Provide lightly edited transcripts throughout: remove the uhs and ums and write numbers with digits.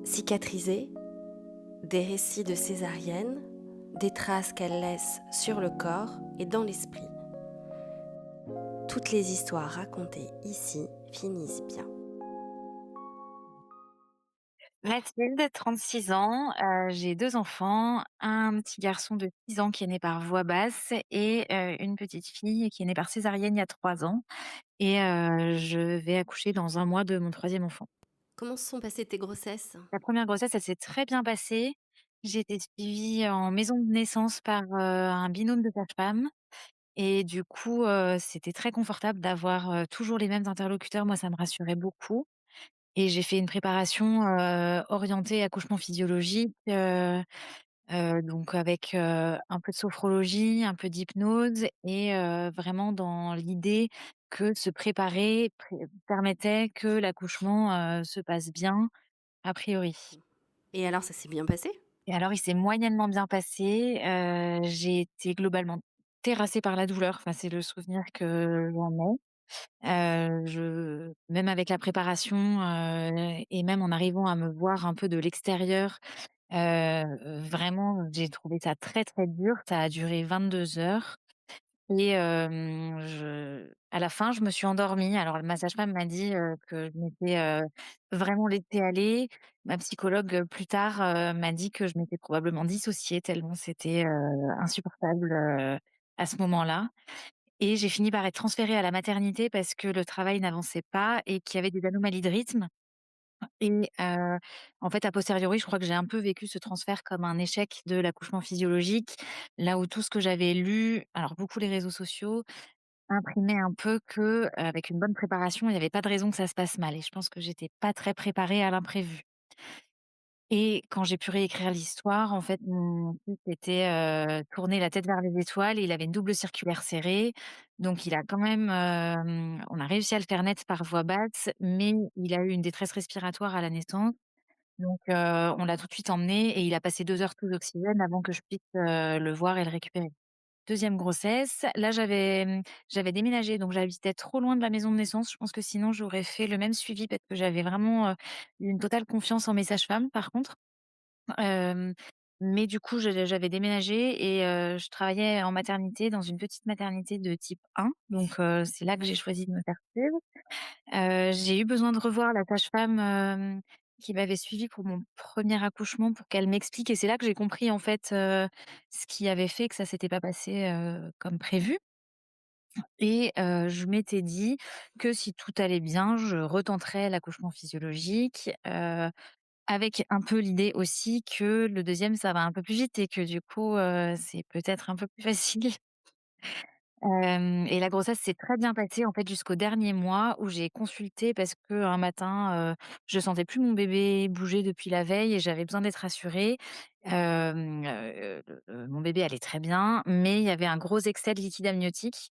Cicatrisée, des récits de césarienne, des traces qu'elle laisse sur le corps et dans l'esprit. Toutes les histoires racontées ici finissent bien. Mathilde, 36 ans, j'ai 2 enfants, un petit garçon de 6 ans qui est né par voie basse et une petite fille qui est née par césarienne il y a 3 ans et je vais accoucher dans un mois de mon troisième enfant. Comment se sont passées tes grossesses? La première grossesse, elle s'est très bien passée. J'ai été suivie en maison de naissance par, un binôme de sages-femmes et du coup, c'était très confortable d'avoir, toujours les mêmes interlocuteurs. Moi, ça me rassurait beaucoup et j'ai fait une préparation, orientée accouchement physiologique, donc avec, un peu de sophrologie, un peu d'hypnose et vraiment dans l'idée que se préparer permettait que l'accouchement, se passe bien, a priori. Et alors, ça s'est bien passé? Et alors il s'est moyennement bien passé, j'ai été globalement terrassée par la douleur, enfin c'est le souvenir que j'en ai. Je même avec la préparation, et même en arrivant à me voir un peu de l'extérieur, vraiment j'ai trouvé ça très, très dur. Ça a duré 22 heures et je à la fin, je me suis endormie. Alors ma sage-femme m'a dit, que je m'étais, vraiment laissée aller. Ma psychologue, plus tard, m'a dit que je m'étais probablement dissociée tellement c'était, insupportable, à ce moment-là. Et j'ai fini par être transférée à la maternité parce que le travail n'avançait pas et qu'il y avait des anomalies de rythme et en fait, a posteriori, je crois que j'ai un peu vécu ce transfert comme un échec de l'accouchement physiologique, là où tout ce que j'avais lu, alors beaucoup les réseaux sociaux, imprimaient un peu que, avec une bonne préparation, il y avait pas de raison que ça se passe mal et je pense que j'étais pas très préparée à l'imprévu. Et quand j'ai pu réécrire l'histoire, en fait, mon fils était, tourné la tête vers les étoiles et il avait une double circulaire serrée. Donc il a quand même, on a réussi à le faire naître par voie basse, mais il a eu une détresse respiratoire à la naissance. Donc on l'a tout de suite emmené et il a passé 2 heures sous oxygène avant que je puisse, le voir et le récupérer. Deuxième grossesse, là j'avais déménagé, donc j'habitais trop loin de la maison de naissance. Je pense que sinon j'aurais fait le même suivi parce que j'avais vraiment, eu une totale confiance en mes sages-femmes par contre. Hem, mais du coup, j'avais déménagé et je travaillais en maternité dans une petite maternité de type 1, donc c'est là que j'ai choisi de me faire suivre. J'ai eu besoin de revoir la sage-femme, qui m'avait suivie pour mon premier accouchement pour qu'elle m'explique et c'est là que j'ai compris en fait, ce qui avait fait que ça s'était pas passé, comme prévu et je m'étais dit que si tout allait bien, je retenterais l'accouchement physiologique, avec un peu l'idée aussi que le deuxième ça va un peu plus vite et que du coup, c'est peut-être un peu plus facile. Et la grossesse s'est très bien passée, en fait, jusqu'au dernier mois où j'ai consulté parce qu'un matin, je sentais plus mon bébé bouger depuis la veille et j'avais besoin d'être rassurée. Mon bébé allait très bien, mais il y avait un gros excès de liquide amniotique,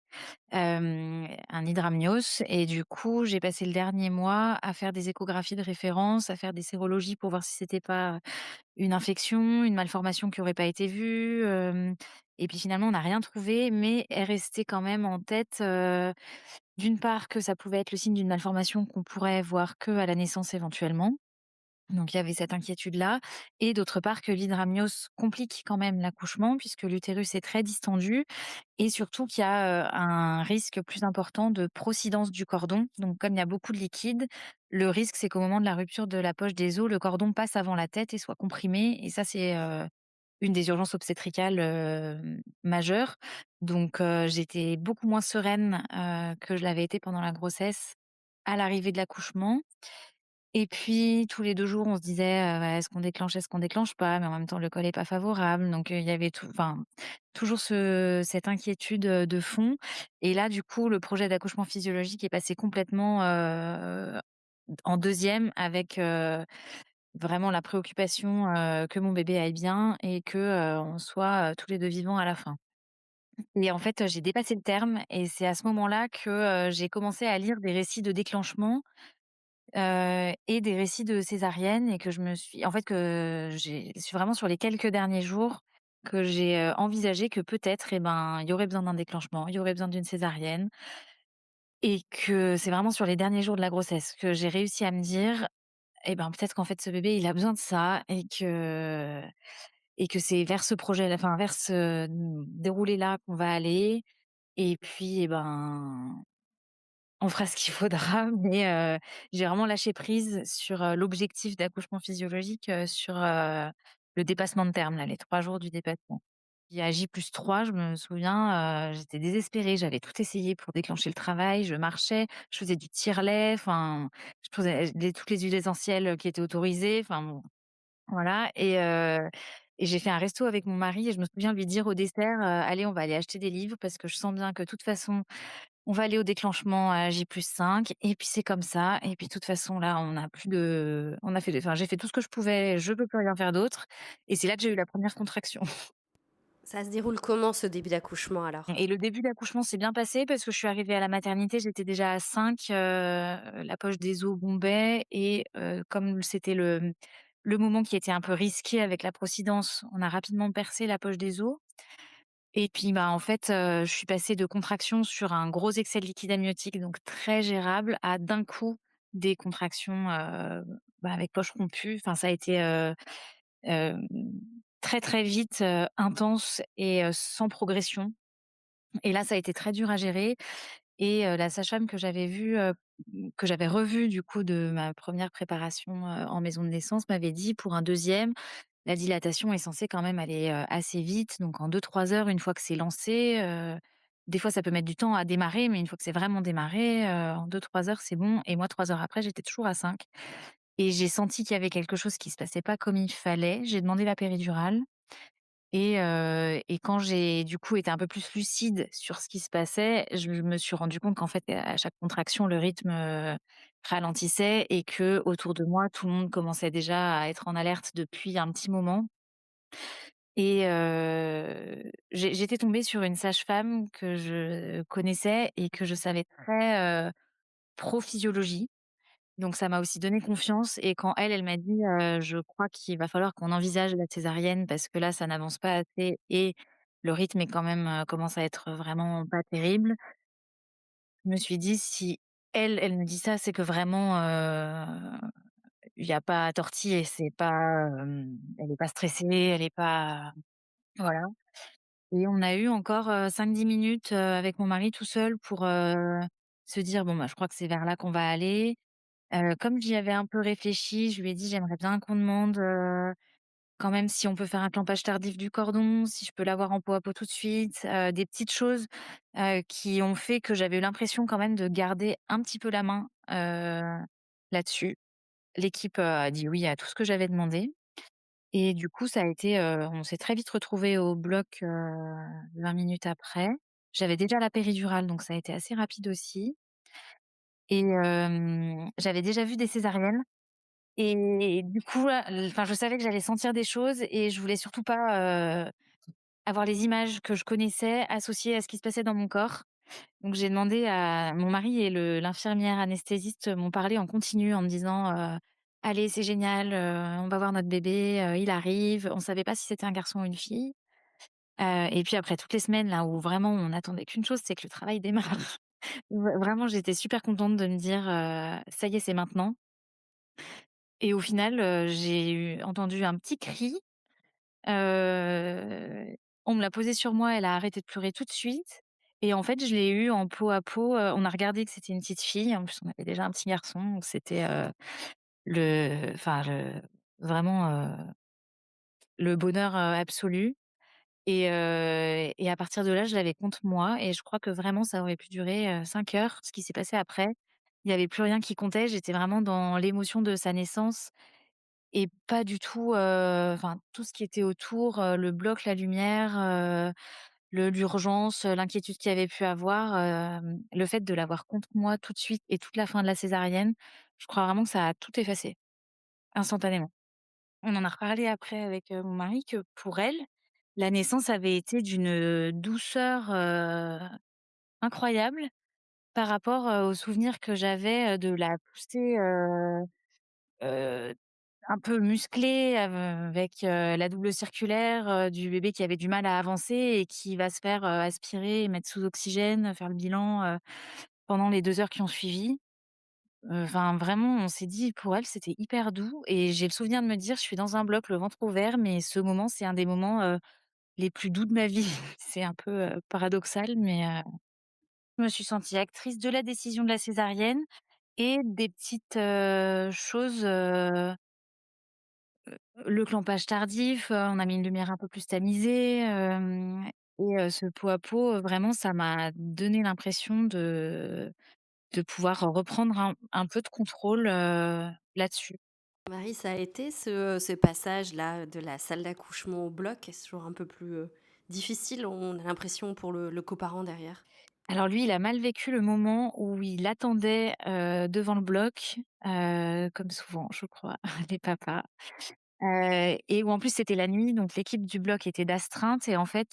un hydramnios et du coup, j'ai passé le dernier mois à faire des échographies de référence, à faire des sérologies pour voir si c'était pas une infection, une malformation qui aurait pas été vue, et puis finalement on n'a rien trouvé, mais est resté quand même en tête, d'une part que ça pouvait être le signe d'une malformation qu'on pourrait voir qu'à la naissance éventuellement. Donc il y avait cette inquiétude-là et d'autre part que l'hydramnios complique quand même l'accouchement puisque l'utérus est très distendu et surtout qu'il y a, un risque plus important de procidence du cordon. Donc comme il y a beaucoup de liquide, le risque c'est qu'au moment de la rupture de la poche des os, le cordon passe avant la tête et soit comprimé et ça c'est, une des urgences obstétricales, majeures. Donc j'étais beaucoup moins sereine, que je l'avais été pendant la grossesse, à l'arrivée de l'accouchement et puis tous les 2 jours, on se disait, «Est-ce qu'on déclenche? Est-ce qu'on déclenche pas?» mais en même temps, le col est pas favorable, donc il y avait toujours cette inquiétude, de fond et là, du coup, le projet d'accouchement physiologique est passé complètement, en deuxième avec, vraiment la préoccupation, que mon bébé aille bien et que, on soit, tous les 2 vivants à la fin et en fait, j'ai dépassé le terme et c'est à ce moment-là que, j'ai commencé à lire des récits de déclenchement, et des récits de césarienne et que je me suis en fait, que j'ai c'est vraiment sur les quelques derniers jours que j'ai, envisagé que peut-être, et ben, il y aurait besoin d'un déclenchement, il y aurait besoin d'une césarienne et que c'est vraiment sur les derniers jours de la grossesse que j'ai réussi à me dire: et ben, peut-être qu'en fait ce bébé il a besoin de ça et que c'est vers ce projet enfin vers ce, déroulé-là qu'on va aller et puis, et ben, on fera ce qu'il faudra, mais j'ai vraiment lâché prise sur, l'objectif d'accouchement physiologique, sur, le dépassement de terme là, les 3 jours du dépassement. Il y a J+3, je me souviens, j'étais désespérée, j'avais tout essayé pour déclencher le travail, je marchais, je faisais du tire-lait, enfin, je faisais toutes les huiles essentielles qui étaient autorisées, enfin bon, voilà et j'ai fait un resto avec mon mari et je me souviens lui dire au dessert: «Allez, on va aller acheter des livres parce que je sens bien que de toute façon on va aller au déclenchement à J+5 et puis c'est comme ça et puis de toute façon là, on a plus de on a fait enfin j'ai fait tout ce que je pouvais, je peux plus rien faire d'autre» et c'est là que j'ai eu la première contraction. Ça se déroule comment ce début d'accouchement alors? Et le début d'accouchement s'est bien passé parce que je suis arrivée à la maternité, j'étais déjà à 5, la poche des os bombait et comme c'était le moment qui était un peu risqué avec la procidence, on a rapidement percé la poche des os et puis, bah, en fait, je suis passée de contractions sur un gros excès de liquide amniotique, donc très gérable, à d'un coup des contractions, bah, avec poche rompue. Enfin, ça a été, hem, très, très vite, intense et sans progression. Et là, ça a été très dur à gérer et la sage-femme que j'avais vue, que j'avais revue du coup de ma première préparation, en maison de naissance m'avait dit: «Pour un deuxième, la dilatation est censée quand même aller, assez vite, donc en 2-3 heures, une fois que c'est lancé, des fois ça peut mettre du temps à démarrer, mais une fois que c'est vraiment démarré, en 2-3 heures, c'est bon» et moi 3 heures après, j'étais toujours à 5 et j'ai senti qu'il y avait quelque chose qui se passait pas comme il fallait. J'ai demandé la péridurale et quand j'ai du coup été un peu plus lucide sur ce qui se passait, je me suis rendu compte qu'en fait, à chaque contraction, le rythme, ralentissait et que autour de moi, tout le monde commençait déjà à être en alerte depuis un petit moment et j'étais tombée sur une sage-femme que je connaissais et que je savais très, pro physiologie. Donc ça m'a aussi donné confiance et quand elle m'a dit: «Je crois qu'il va falloir qu'on envisage la césarienne parce que là, ça n'avance pas assez et le rythme est quand même, commence à être vraiment pas terrible». Je me suis dit: «Si elle me dit ça, c'est que vraiment, il y a pas à tortiller, c'est pas, elle est pas stressée, elle est pas» voilà et on a eu encore, 5-10 minutes, avec mon mari tout seul pour, se dire: «Bon, bah, je crois que c'est vers là qu'on va aller». Comme j'y avais un peu réfléchi, je lui ai dit: «J'aimerais bien qu'on demande, quand même si on peut faire un clampage tardif du cordon, si je peux l'avoir en peau à peau tout de suite», des petites choses, qui ont fait que j'avais eu l'impression quand même de garder un petit peu la main, là-dessus. L'équipe, a dit oui à tout ce que j'avais demandé et du coup ça a été, on s'est très vite retrouvés au bloc, 20 minutes après. J'avais déjà la péridurale donc ça a été assez rapide aussi et j'avais déjà vu des césariennes. Et du coup, là, enfin, je savais que j'allais sentir des choses et je voulais surtout pas, avoir les images que je connaissais associées à ce qui se passait dans mon corps. Donc j'ai demandé à mon mari et l'infirmière anesthésiste m'ont parlé en continu en me disant, «Allez, c'est génial, on va voir notre bébé, il arrive». On savait pas si c'était un garçon ou une fille. Et puis après toutes les semaines là où vraiment on n'attendait qu'une chose, c'est que le travail démarre. Vraiment, j'étais super contente de me dire, «Ça y est, c'est maintenant». Et au final, j'ai entendu un petit cri, heu, on me l'a posé sur moi, elle a arrêté de pleurer tout de suite et en fait, je l'ai eu en peau à peau, on a regardé que c'était une petite fille, en plus on avait déjà un petit garçon, donc c'était, vraiment, le bonheur, absolu et à partir de là, je l'avais contre moi et je crois que vraiment ça aurait pu durer, 5 heures, ce qui s'est passé après. Il y avait plus rien qui comptait, j'étais vraiment dans l'émotion de sa naissance et pas du tout, enfin tout ce qui était autour, le bloc, la lumière, l'urgence, l'inquiétude qu'il y avait pu avoir, le fait de l'avoir contre moi tout de suite et toute la fin de la césarienne, je crois vraiment que ça a tout effacé, instantanément. On en a reparlé après avec, mon mari que pour elle, la naissance avait été d'une, douceur, incroyable par rapport, aux souvenirs que j'avais, de la poussée, heu un peu musclé, avec, la double circulaire, du bébé qui avait du mal à avancer et qui va se faire, aspirer et mettre sous oxygène, faire le bilan, pendant les 2 heures qui ont suivi Enfin vraiment, on s'est dit pour elle, c'était hyper doux et j'ai le souvenir de me dire: «Je suis dans un bloc, le ventre ouvert, mais ce moment, c'est un des moments, les plus doux de ma vie». C'est un peu, paradoxal, mais je me suis sentie actrice de la décision de la césarienne et des petites, choses, le clampage tardif, on a mis une lumière un peu plus tamisée, et ce pot à pot, vraiment ça m'a donné l'impression de pouvoir reprendre un peu de contrôle, là-dessus. Marie, ça a été ce passage-là de la salle d'accouchement au bloc? C'est toujours un peu plus, difficile, on a l'impression pour le coparent derrière. Alors lui, il a mal vécu le moment où il attendait, devant le bloc, comme souvent je crois, les papas. Et où en plus c'était la nuit, donc l'équipe du bloc était d'astreinte et en fait,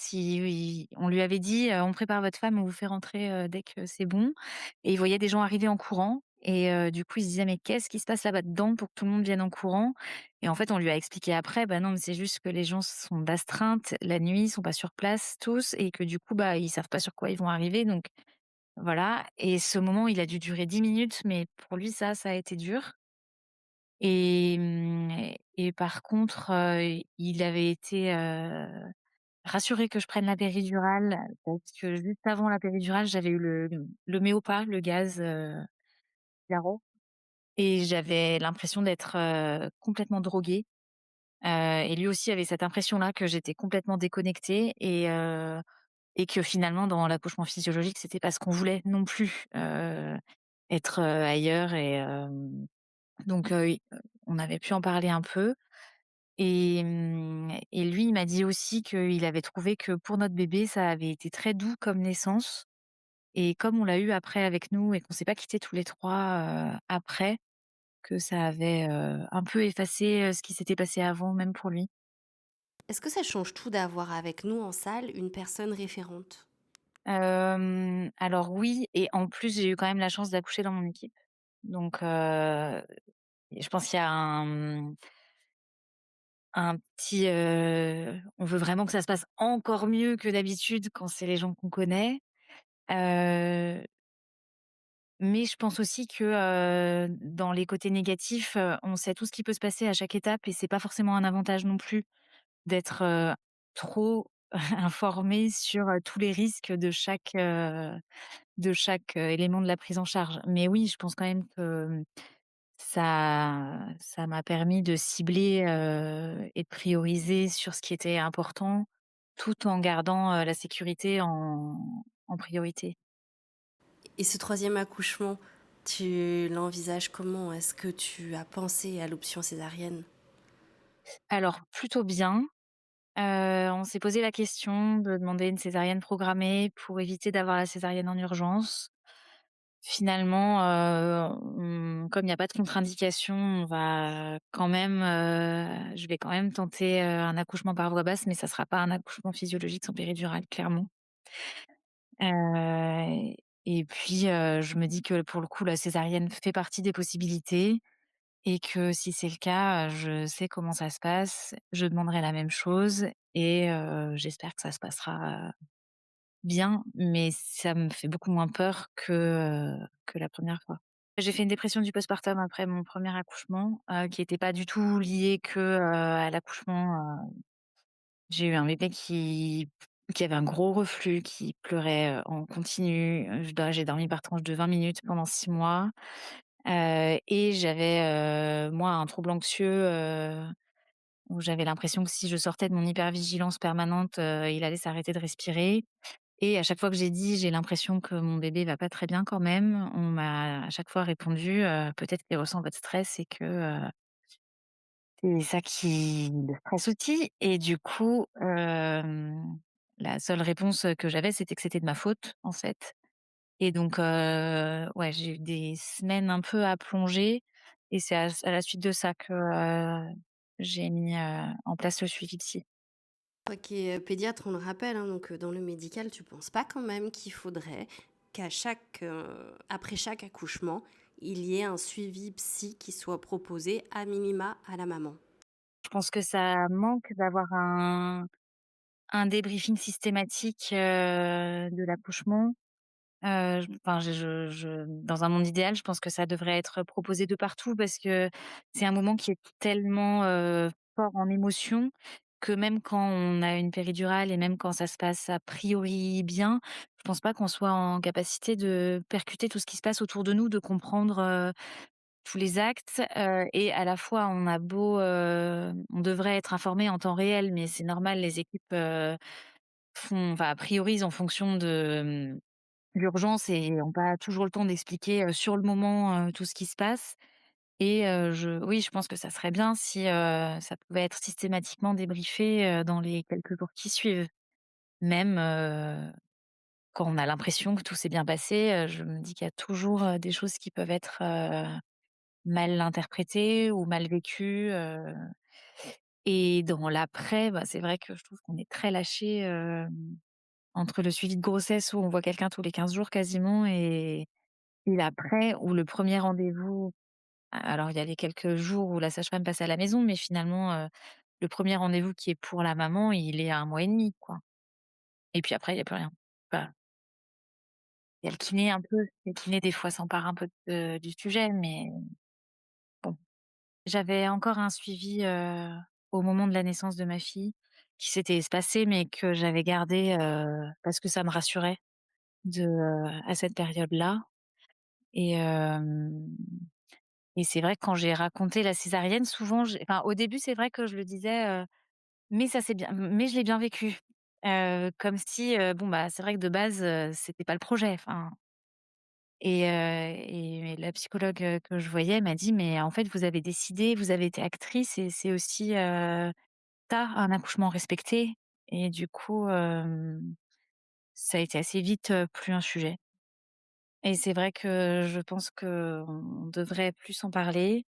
on lui avait dit: «On prépare votre femme, on vous fait rentrer, dès que c'est bon» et il voyait des gens arriver en courant et du coup, il se disait: «Mais qu'est-ce qui se passe là-bas dedans pour que tout le monde vienne en courant?» Et en fait, on lui a expliqué après: «Bah non, mais c'est juste que les gens sont d'astreinte la nuit, ils sont pas sur place tous et que du coup, bah, ils savent pas sur quoi ils vont arriver donc voilà». Et ce moment, il a dû durer 10 minutes, mais pour lui, ça a été dur. Et par contre, il avait été, rassuré que je prenne la péridurale parce que juste avant la péridurale, j'avais eu le Méopa, le gaz, Figaro et j'avais l'impression d'être, complètement droguée, et lui aussi avait cette impression-là que j'étais complètement déconnectée et que finalement dans l'accouchement physiologique, c'était pas ce qu'on voulait non plus, être, ailleurs donc on avait pu en parler un peu. Et lui, il m'a dit aussi qu'il avait trouvé que pour notre bébé, ça avait été très doux comme naissance et comme on l'a eu après avec nous et qu'on s'est pas quittés tous les 3 après, que ça avait, un peu effacé, ce qui s'était passé avant, même pour lui. Est-ce que ça change tout d'avoir avec nous en salle une personne référente? Alors oui et en plus, j'ai eu quand même la chance d'accoucher dans mon équipe. Donc je pense qu'il y a un petit, on veut vraiment que ça se passe encore mieux que d'habitude quand c'est les gens qu'on connaît. Heu, mais je pense aussi que, dans les côtés négatifs, on sait tout ce qui peut se passer à chaque étape et c'est pas forcément un avantage non plus d'être, trop informé sur, tous les risques de chaque, élément de la prise en charge. Mais oui, je pense quand même que, ça m'a permis de cibler, et de prioriser sur ce qui était important, tout en gardant, la sécurité en priorité. Et ce troisième accouchement, tu l'envisages comment? Est-ce que tu as pensé à l'option césarienne? Alors plutôt bien. On s'est posé la question de demander une césarienne programmée pour éviter d'avoir la césarienne en urgence. Finalement, comme il y a pas de contre-indication, on va quand même, je vais quand même tenter, un accouchement par voie basse, mais ça sera pas un accouchement physiologique sans péridurale, clairement. Heu et puis, je me dis que pour le coup, la césarienne fait partie des possibilités et que si c'est le cas, je sais comment ça se passe. Je demanderai la même chose et j'espère que ça se passera, bien, mais ça me fait beaucoup moins peur que la première fois. J'ai fait une dépression du postpartum après mon premier accouchement, qui était pas du tout lié que, à l'accouchement. J'ai eu un bébé qui avait un gros reflux, qui pleurait, en continu. J'ai dormi par tranches de 20 minutes pendant 6 mois, et j'avais, moi, un trouble anxieux, où j'avais l'impression que si je sortais de mon hypervigilance permanente, il allait s'arrêter de respirer. Et à chaque fois que j'ai dit: «J'ai l'impression que mon bébé va pas très bien quand même», on m'a à chaque fois répondu: «Peut-être qu'il ressent votre stress et que, c'est ça qui le stresse aussi». Et du coup, la seule réponse, que j'avais, c'était que c'était de ma faute, en fait. Et donc ouais, j'ai eu des semaines un peu à plonger et c'est à la suite de ça que, j'ai mis, en place le suivi psy. Toi qui es, pédiatre, on le rappelle, hein, donc dans le médical, tu penses pas quand même qu'il faudrait qu'à chaque, après chaque accouchement, il y ait un suivi psy qui soit proposé à minima à la maman? Je pense que ça manque d'avoir un débriefing systématique, de l'accouchement. Je enfin, je dans un monde idéal, je pense que ça devrait être proposé de partout parce que c'est un moment qui est tellement, fort en émotion que même quand on a une péridurale et même quand ça se passe a priori bien, je pense pas qu'on soit en capacité de percuter tout ce qui se passe autour de nous, de comprendre, tous les actes, et à la fois on devrait être informé en temps réel, mais c'est normal, les équipes, priorisent en fonction de, l'urgence et ont pas toujours le temps d'expliquer, sur le moment, tout ce qui se passe et je pense que ça serait bien si, ça pouvait être systématiquement débriefé, dans les quelques jours qui suivent. Même, quand on a l'impression que tout s'est bien passé, je me dis qu'il y a toujours, des choses qui peuvent être, mal interprétées ou mal vécues, et dans l'après, bah, c'est vrai que je trouve qu'on est très lâchés, entre le suivi de grossesse où on voit quelqu'un tous les 15 jours quasiment et l'après où le premier rendez-vous, alors il y a les quelques jours où la sage-femme passe à la maison, mais finalement, le premier rendez-vous qui est pour la maman, il est à 1 mois et demi, quoi. Et puis après, il y a plus rien. Enfin, il y a le kiné un peu, le kiné des fois s'empare un peu du sujet, mais bon. J'avais encore un suivi, au moment de la naissance de ma fille, qui s'était espacé, mais que j'avais gardé, parce que ça me rassurait à cette période-là et c'est vrai que quand j'ai raconté la césarienne, souvent au début, c'est vrai que je le disais, mais ça c'est bien mais je l'ai bien vécu. Comme si, bon, bah, c'est vrai que de base, c'était pas le projet, enfin et la psychologue, que je voyais m'a dit: «Mais en fait, vous avez décidé, vous avez été actrice et c'est aussi, ça, un accouchement respecté» et du coup, ça a été assez vite, plus un sujet et c'est vrai que je pense qu'on devrait plus en parler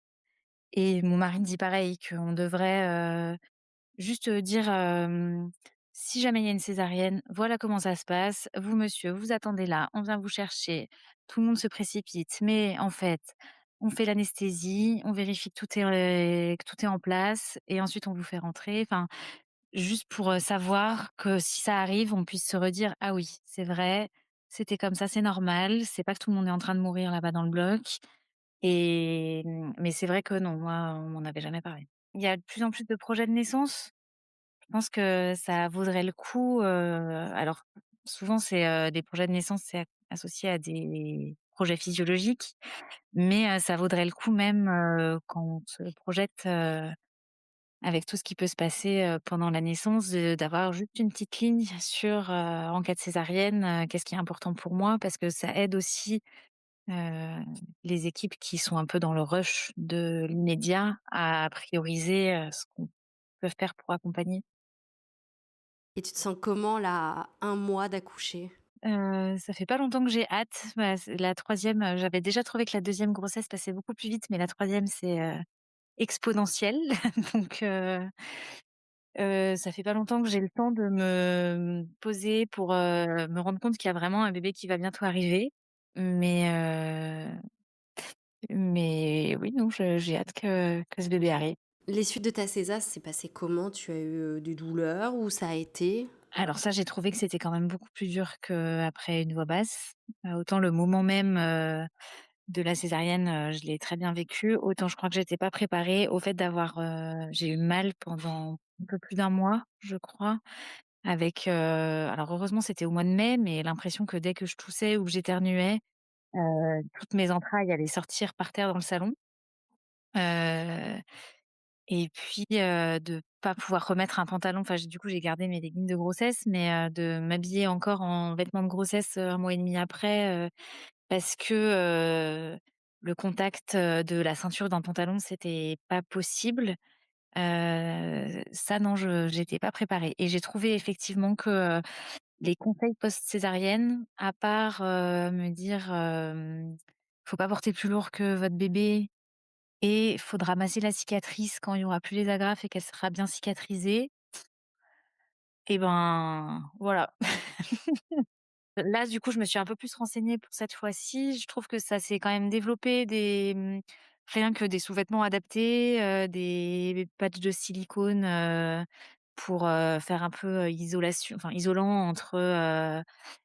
et mon mari me dit pareil, qu'on devrait, juste, dire, «Si jamais il y a une césarienne, voilà comment ça se passe. Vous monsieur, vous attendez là, on vient vous chercher. Tout le monde se précipite, mais en fait, on fait l'anesthésie, on vérifie que tout est en place et ensuite on vous fait rentrer». Enfin, juste pour, savoir que si ça arrive, on puisse se redire: «Ah oui, c'est vrai, c'était comme ça, c'est normal, c'est pas que tout le monde est en train de mourir là-bas dans le bloc» mais c'est vrai que non, moi, on m'en avait jamais parlé. Il y a de plus en plus de projets de naissance. Je pense que ça vaudrait le coup, alors souvent c'est, des projets de naissance, c'est associé à des projets physiologiques, mais ça vaudrait le coup même, quand on se projette, avec tout ce qui peut se passer, pendant la naissance, d'avoir juste une petite ligne sur, en cas de césarienne, qu'est-ce qui est important pour moi? Parce que ça aide aussi, heu, les équipes qui sont un peu dans le rush de l'immédiat à prioriser, ce qu'on peut faire pour accompagner. Et tu te sens comment là, à 1 mois d'accoucher? Ça fait pas longtemps que j'ai hâte. Bah, c'est la troisième. J'avais déjà trouvé que la deuxième grossesse passait beaucoup plus vite, mais la troisième c'est, exponentiel. Donc ça fait pas longtemps que j'ai le temps de poser pour, me rendre compte qu'il y a vraiment un bébé qui va bientôt arriver. Mais oui, non, je j'ai hâte que ce bébé arrive. Les suites de ta césar, c'est passé comment? Tu as eu, des douleurs ou ça a été? Alors ça, j'ai trouvé que c'était quand même beaucoup plus dur qu'après une voix basse. Autant le moment même, de la césarienne, je l'ai très bien vécu. Autant je crois que j'étais pas préparée au fait j'ai eu mal pendant un peu plus d'un mois, je crois, avec, alors heureusement c'était au mois de mai, mais l'impression que dès que je toussais ou que j'éternuais, toutes mes entrailles allaient sortir par terre dans le salon. Heu et puis, de pas pouvoir remettre un pantalon, j'ai gardé mes leggings de grossesse, mais, de m'habiller encore en vêtements de grossesse, 1 mois et demi après, parce que, le contact, de la ceinture d'un pantalon, c'était pas possible. Ça non, j'étais pas préparée et j'ai trouvé effectivement que, les conseils post-césarienne, à part, me dire, «Faut pas porter plus lourd que votre bébé et faudra masser la cicatrice quand il y aura plus les agrafes et qu'elle sera bien cicatrisée», et ben, voilà. Là, du coup, je me suis un peu plus renseignée pour cette fois-ci. Je trouve que ça s'est quand même développé rien que des sous-vêtements adaptés, des patchs de silicone, pour, faire un peu, isolant entre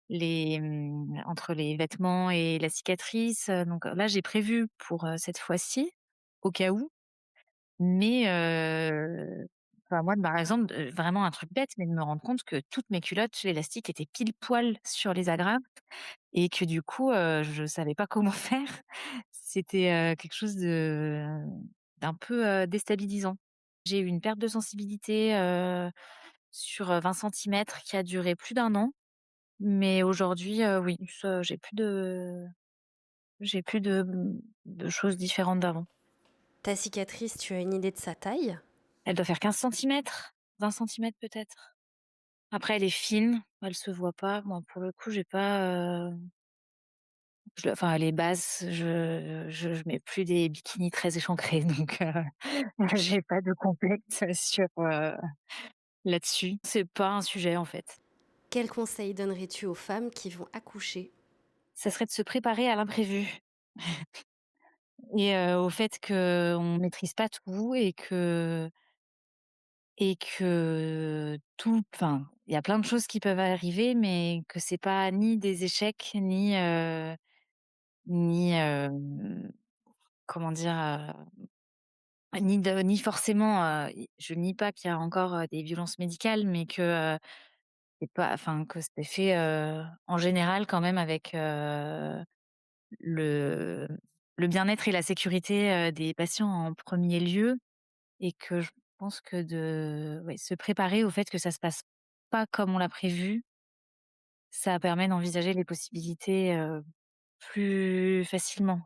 les vêtements et la cicatrice, donc là, j'ai prévu pour, cette fois-ci, au cas où. Mais enfin moi, par exemple, vraiment un truc bête, mais de me rendre compte que toutes mes culottes, l'élastique était pile poil sur les agrafes et que du coup, je savais pas comment faire. C'était, quelque chose d'un peu, déstabilisant. J'ai eu une perte de sensibilité, sur, 20 centimètres qui a duré plus d'un an, mais aujourd'hui, oui, ça j'ai plus de choses différentes d'avant. Ta cicatrice, tu as une idée de sa taille? Elle doit faire 15 centimètres, 20 centimètres peut-être. Après elle est fine, elle se voit pas. Moi pour le coup j'ai pas, enfin elle est basse, je mets plus des bikinis très échancrés donc j'ai pas de complexe sur, là-dessus. C'est pas un sujet en fait. Quels conseils donnerais-tu aux femmes qui vont accoucher? Ça serait de se préparer à l'imprévu et au fait qu'on maîtrise pas tout et que tout enfin, il y a plein de choses qui peuvent arriver, mais que c'est pas ni des échecs, ni comment dire? Ni forcément, je nie pas qu'il y a encore, des violences médicales, mais que, c'est pas enfin, que c'est fait, en général quand même avec, le le bien-être et la sécurité, des patients en premier lieu et que je pense que se préparer au fait que ça se passe pas comme on l'a prévu, ça permet d'envisager les possibilités, plus facilement.